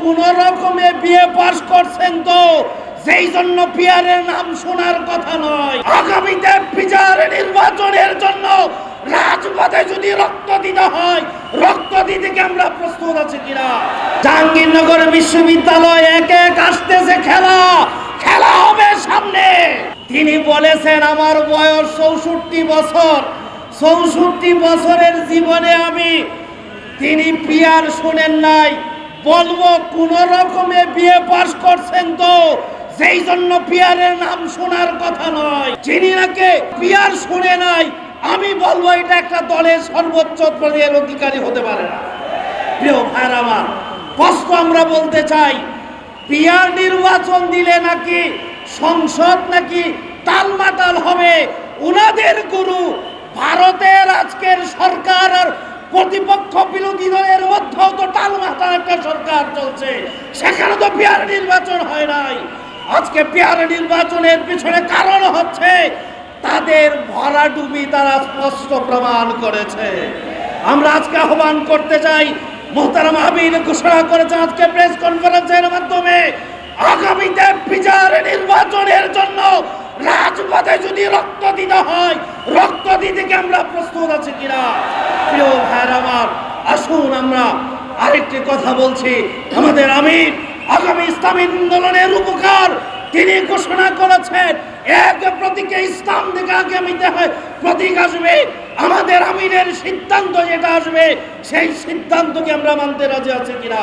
কোন রকমে বিয়ে পাশ করছেন তো সেই জন্য পিয়ারের নাম শোনার কথা নয়। আগামীতে বিচার নির্বাচনের জন্য রাজপথে যদি রক্ত দিতে হয়, রক্ত দিতে কি আমরা প্রস্তুত আছি কিনা? জাহাঙ্গীরনগর বিশ্ববিদ্যালয় এক এক আসতেছে খেলা, খেলা হবে সামনে। তিনি বলেছেন আমার বয়স 64 বছর, 64 বছরের জীবনে তিনি পিয়ার শুনেন নাই। বলবো কোন রকমে বিয়ে পাশ করছেন তো সেই জন্য পিয়ারের নাম শোনার কথা নয়। যিনি নাকি পিয়ার শুনে নাই, আমি বলবো এটা একটা দলের সর্বোচ্চ পদের অধিকারী হতে পারে না। প্রিয় ভাইরা আমার, স্পষ্ট আমরা বলতে চাই, পিয়ার নির্বাচন দিলে নাকি সংসদ নাকি টালমাটাল হবে। উনাদের গুরু ভারতের আজকের সরকার আর প্রতিপক্ষ বিরোধী দলের মধ্যেও তো টালমাটাল একটা সরকার চলছে, সেখানে তো পিয়ার নির্বাচন হয় নাই। আজকে পিয়ার নির্বাচনের পিছনে কারণ হচ্ছে তাদের ভরাডুবি তারা স্পষ্ট প্রমাণ করেছে। আমরা আজকে আহ্বান করতে চাই, মোহতারাম আমির ঘোষণা করেছেন আজকে প্রেস কনফারেন্সের মাধ্যমে, আগামীতে বিচার নির্বাচনের জন্য রাজপথে যদি রক্ত দিতে হয়, রক্ত দিতে কি আমরা প্রস্তুত আছি কিনা? প্রিয় ভাইরা আমার, আসুন আমরা আরেকটি কথা বলছি। আমাদের আমির আগামী ইসলামী আন্দোলনের উপকার তিনি ঘোষণা করেছেন, এক প্রতীকে ইসলাম থেকে আগামীতে হয় প্রতীক আসবে। আমাদের আমিরের সিদ্ধান্ত যেটা আসবে সেই সিদ্ধান্তকে আমরা মানতে রাজি আছি কিনা?